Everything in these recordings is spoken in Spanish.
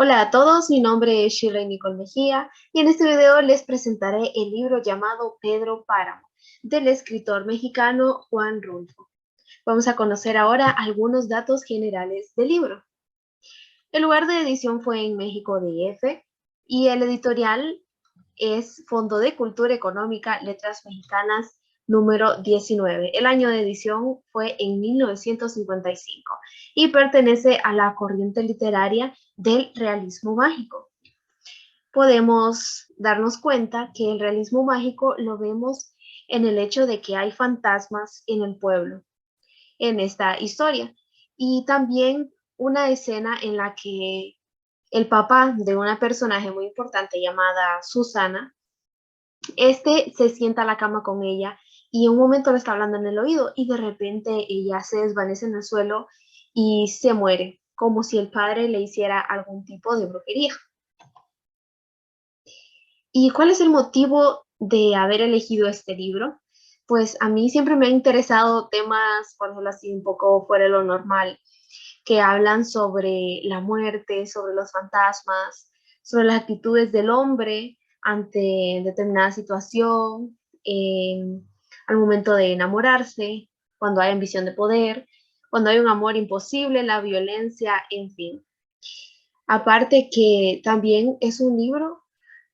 Hola a todos, mi nombre es Shirley Nicole Mejía y en este video les presentaré el libro llamado Pedro Páramo, del escritor mexicano Juan Rulfo. Vamos a conocer ahora algunos datos generales del libro. El lugar de edición fue en México DF y el editorial es Fondo de Cultura Económica, Letras Mexicanas, número 19. El año de edición fue en 1955 y pertenece a la corriente literaria del realismo mágico. Podemos darnos cuenta que el realismo mágico lo vemos en el hecho de que hay fantasmas en el pueblo, en esta historia. Y también una escena en la que el papá de una personaje muy importante llamada Susana, se sienta a la cama con ella y en un momento le está hablando en el oído y de repente ella se desvanece en el suelo y se muere, como si el padre le hiciera algún tipo de brujería. ¿Y cuál es el motivo de haber elegido este libro? Pues a mí siempre me han interesado temas, por ejemplo, así un poco fuera de lo normal, que hablan sobre la muerte, sobre los fantasmas, sobre las actitudes del hombre ante determinada situación, eh, al momento de enamorarse, cuando hay ambición de poder, cuando hay un amor imposible, la violencia, en fin. Aparte que también es un libro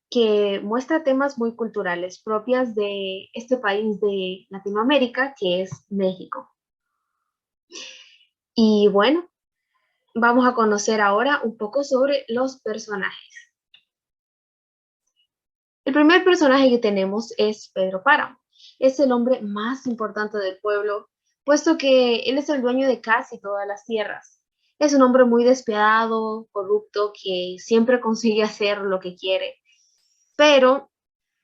que muestra temas muy culturales propias de este país de Latinoamérica, que es México. Y bueno, vamos a conocer ahora un poco sobre los personajes. El primer personaje que tenemos es Pedro Páramo. Es el hombre más importante del pueblo, puesto que él es el dueño de casi todas las tierras. Es un hombre muy despiadado, corrupto, que siempre consigue hacer lo que quiere, pero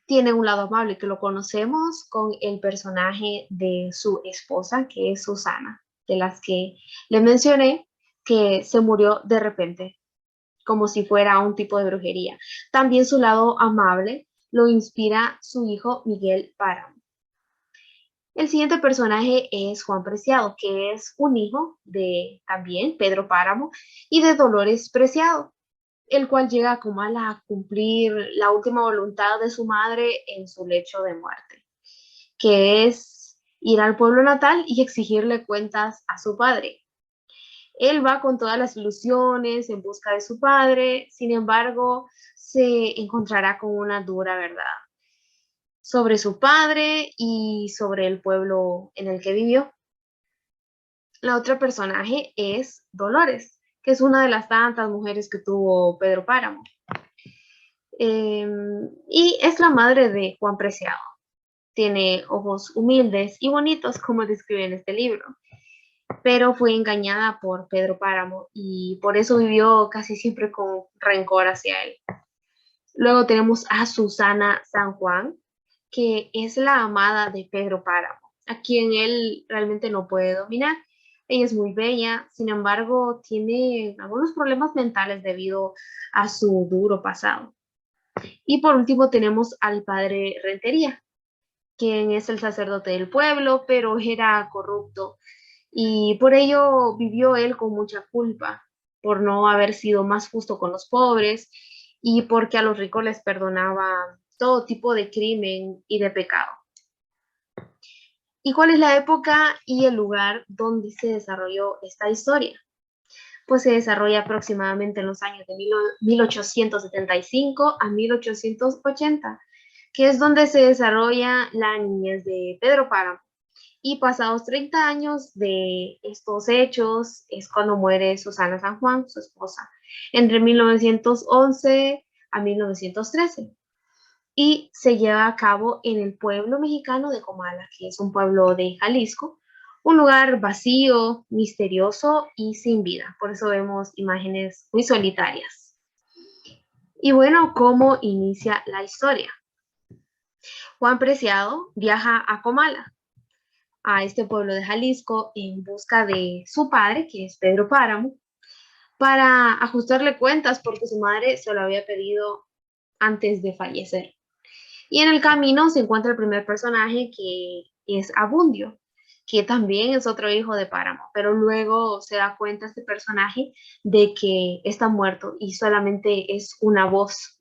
tiene un lado amable que lo conocemos con el personaje de su esposa, que es Susana, de las que le mencioné, que se murió de repente, como si fuera un tipo de brujería. También su lado amable lo inspira su hijo Miguel Páramo. El siguiente personaje es Juan Preciado, que es un hijo de también Pedro Páramo y de Dolores Preciado, el cual llega a Comala a cumplir la última voluntad de su madre en su lecho de muerte, que es ir al pueblo natal y exigirle cuentas a su padre. Él va con todas las ilusiones en busca de su padre, sin embargo, se encontrará con una dura verdad sobre su padre y sobre el pueblo en el que vivió. La otra personaje es Dolores, que es una de las tantas mujeres que tuvo Pedro Páramo. Y es la madre de Juan Preciado. Tiene ojos humildes y bonitos, como describe en este libro, pero fue engañada por Pedro Páramo y por eso vivió casi siempre con rencor hacia él. Luego tenemos a Susana San Juan, que es la amada de Pedro Páramo, a quien él realmente no puede dominar. Ella es muy bella, sin embargo, tiene algunos problemas mentales debido a su duro pasado. Y por último tenemos al padre Rentería, quien es el sacerdote del pueblo, pero era corrupto y por ello vivió él con mucha culpa por no haber sido más justo con los pobres y porque a los ricos les perdonaba todo tipo de crimen y de pecado. ¿Y cuál es la época y el lugar donde se desarrolló esta historia? Pues se desarrolla aproximadamente en los años de 1875 a 1880, que es donde se desarrolla la niñez de Pedro Páramo. Y pasados 30 años de estos hechos es cuando muere Susana San Juan, su esposa, entre 1911 a 1913. Y se lleva a cabo en el pueblo mexicano de Comala, que es un pueblo de Jalisco, un lugar vacío, misterioso y sin vida. Por eso vemos imágenes muy solitarias. Y bueno, ¿cómo inicia la historia? Juan Preciado viaja a Comala, a este pueblo de Jalisco, en busca de su padre, que es Pedro Páramo, para ajustarle cuentas porque su madre se lo había pedido antes de fallecer. Y en el camino se encuentra el primer personaje, que es Abundio, que también es otro hijo de Páramo, pero luego se da cuenta este personaje de que está muerto y solamente es una voz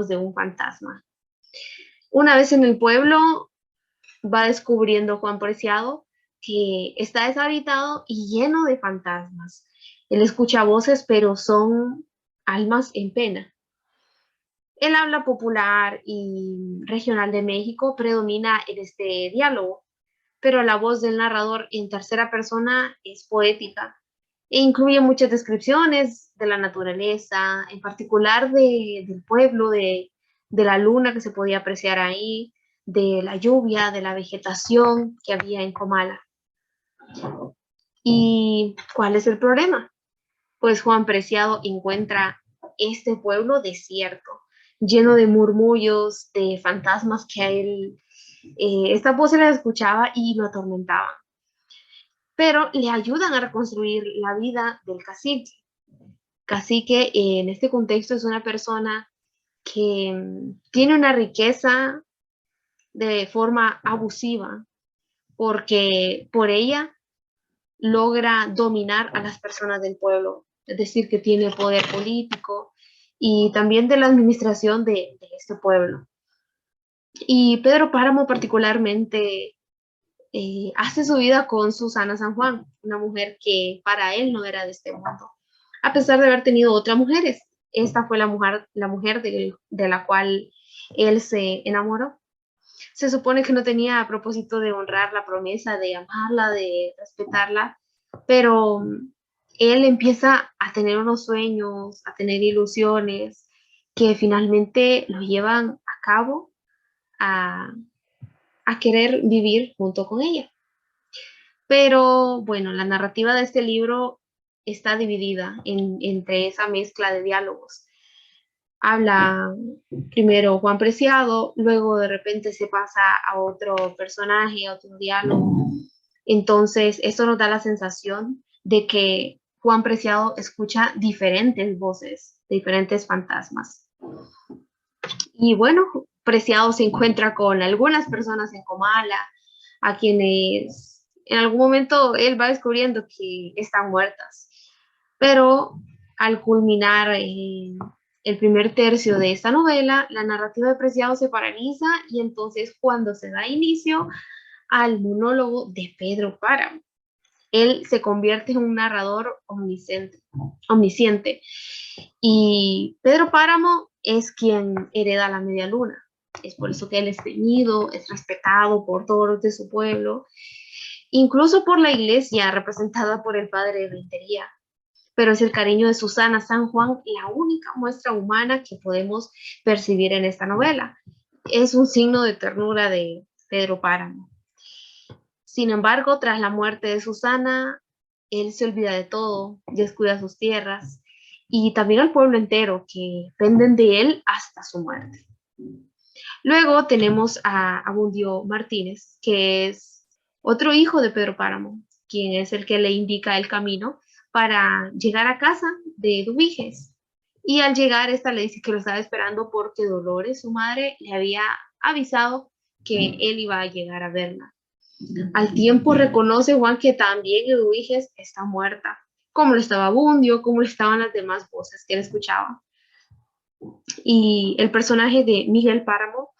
de un fantasma. Una vez en el pueblo, va descubriendo Juan Preciado que está deshabitado y lleno de fantasmas. Él escucha voces, pero son almas en pena. El habla popular y regional de México predomina en este diálogo, pero la voz del narrador en tercera persona es poética e incluye muchas descripciones de la naturaleza, en particular del pueblo, de la luna que se podía apreciar ahí, de la lluvia, de la vegetación que había en Comala. ¿Y cuál es el problema? Pues Juan Preciado encuentra este pueblo desierto, lleno de murmullos, de fantasmas que a él, esta voz se la escuchaba y lo atormentaban, pero le ayudan a reconstruir la vida del cacique. Cacique en este contexto es una persona que tiene una riqueza de forma abusiva, porque por ella logra dominar a las personas del pueblo, es decir, que tiene poder político y también de la administración de este pueblo. Y Pedro Páramo particularmente hace su vida con Susana San Juan, una mujer que para él no era de este mundo, a pesar de haber tenido otras mujeres. Esta fue la mujer de la cual él se enamoró. Se supone que no tenía a propósito de honrar la promesa, de amarla, de respetarla, pero él empieza a tener unos sueños, a tener ilusiones que finalmente lo llevan a cabo a, a querer vivir junto con ella. Pero bueno, la narrativa de este libro está dividida entre esa mezcla de diálogos. Habla primero Juan Preciado, luego de repente se pasa a otro personaje, a otro diálogo. Entonces, esto nos da la sensación de que Juan Preciado escucha diferentes voces, diferentes fantasmas. Y bueno, Preciado se encuentra con algunas personas en Comala, a quienes en algún momento él va descubriendo que están muertas. Pero al culminar el primer tercio de esta novela, la narrativa de Preciado se paraliza y entonces cuando se da inicio al monólogo de Pedro Páramo, él se convierte en un narrador omnisciente. Y Pedro Páramo es quien hereda la media luna. Es por eso que él es temido, es respetado por todos los de su pueblo, incluso por la iglesia representada por el padre de Rentería. Pero es el cariño de Susana San Juan la única muestra humana que podemos percibir en esta novela. Es un signo de ternura de Pedro Páramo. Sin embargo, tras la muerte de Susana, él se olvida de todo, descuida sus tierras y también al pueblo entero que dependen de él hasta su muerte. Luego tenemos a Abundio Martínez, que es otro hijo de Pedro Páramo, quien es el que le indica el camino para llegar a casa de Eduviges. Y al llegar, esta le dice que lo estaba esperando porque Dolores, su madre, le había avisado que él iba a llegar a verla. Al tiempo reconoce Juan que también Eduviges está muerta, como lo estaba Abundio, como lo estaban las demás voces que él escuchaba. Y el personaje de Miguel Páramo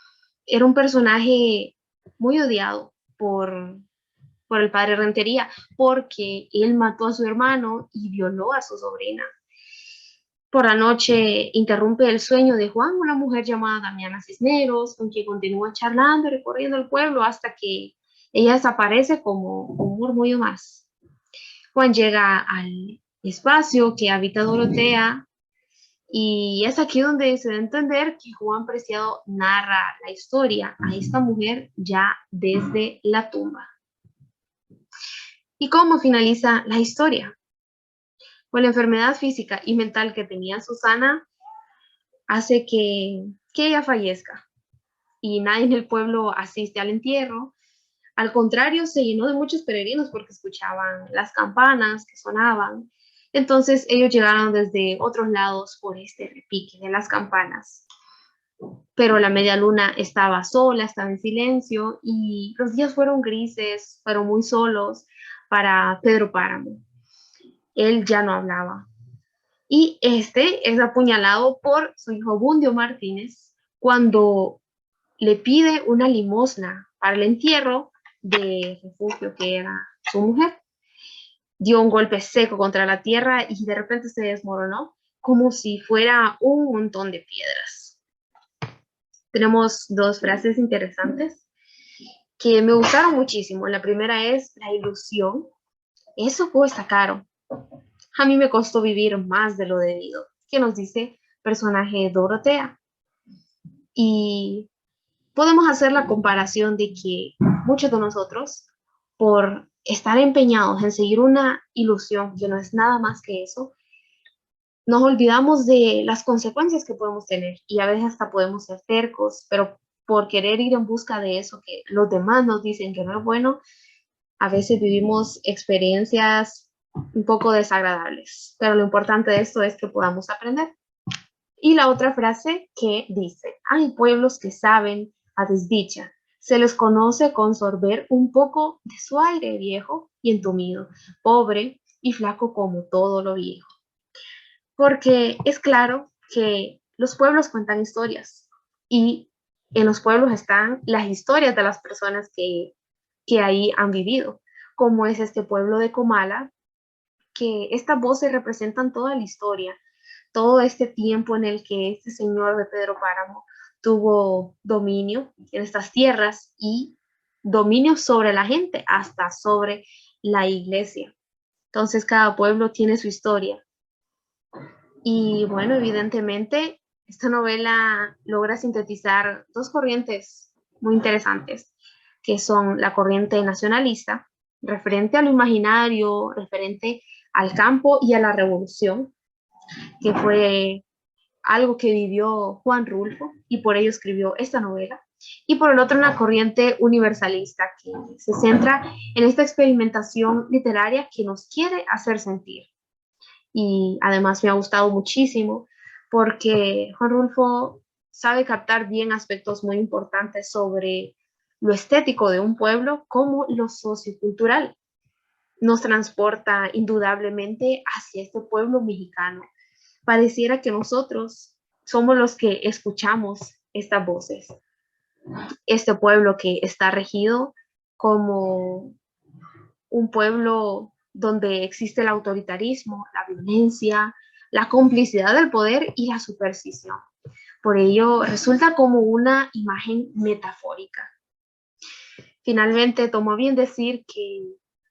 era un personaje muy odiado por el padre Rentería, porque él mató a su hermano y violó a su sobrina. Por la noche interrumpe el sueño de Juan, una mujer llamada Damiana Cisneros, con quien continúa charlando y recorriendo el pueblo hasta que ella desaparece como un murmullo más. Juan llega al espacio que habita Dorotea y es aquí donde se da a entender que Juan Preciado narra la historia a esta mujer ya desde la tumba. ¿Y cómo finaliza la historia? Pues la enfermedad física y mental que tenía Susana hace que ella fallezca y nadie en el pueblo asiste al entierro. Al contrario, se llenó de muchos peregrinos porque escuchaban las campanas que sonaban. Entonces ellos llegaron desde otros lados por este repique de las campanas. pero la media luna estaba sola, estaba en silencio y los días fueron grises, fueron muy solos para Pedro Páramo. Él ya no hablaba. Y este es apuñalado por su hijo Bundio Martínez cuando le pide una limosna para el entierro de Refugio, que era su mujer. Dio un golpe seco contra la tierra y de repente se desmoronó como si fuera un montón de piedras. Tenemos dos frases interesantes que me gustaron muchísimo. La primera es la ilusión. Eso cuesta caro. A mí me costó vivir más de lo debido. ¿Qué nos dice personaje Dorotea? Y podemos hacer la comparación de que muchos de nosotros, por estar empeñados en seguir una ilusión que no es nada más que eso, nos olvidamos de las consecuencias que podemos tener y a veces hasta podemos ser tercos, pero por querer ir en busca de eso que los demás nos dicen que no es bueno, a veces vivimos experiencias un poco desagradables, pero lo importante de esto es que podamos aprender. Y la otra frase que dice, hay pueblos que saben a desdicha, se les conoce con sorber un poco de su aire viejo y entumido, pobre y flaco como todo lo viejo. Porque es claro que los pueblos cuentan historias y en los pueblos están las historias de las personas que ahí han vivido, como es este pueblo de Comala, que estas voces representan toda la historia, todo este tiempo en el que este señor de Pedro Páramo tuvo dominio en estas tierras y dominio sobre la gente, hasta sobre la iglesia. Entonces cada pueblo tiene su historia. Y bueno, evidentemente, esta novela logra sintetizar dos corrientes muy interesantes, que son la corriente nacionalista, referente a lo imaginario, referente al campo y a la revolución, que fue algo que vivió Juan Rulfo y por ello escribió esta novela. Y por el otro, una corriente universalista que se centra en esta experimentación literaria que nos quiere hacer sentir. Y además me ha gustado muchísimo porque Juan Rulfo sabe captar bien aspectos muy importantes sobre lo estético de un pueblo como lo sociocultural. Nos transporta indudablemente hacia este pueblo mexicano. Pareciera que nosotros somos los que escuchamos estas voces. Este pueblo que está regido como un pueblo donde existe el autoritarismo, la violencia, la complicidad del poder y la superstición. Por ello, resulta como una imagen metafórica. Finalmente, tomó bien decir que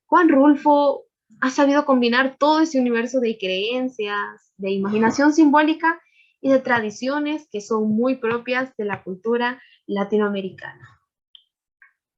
Juan Rulfo ha sabido combinar todo ese universo de creencias, de imaginación simbólica y de tradiciones que son muy propias de la cultura latinoamericana.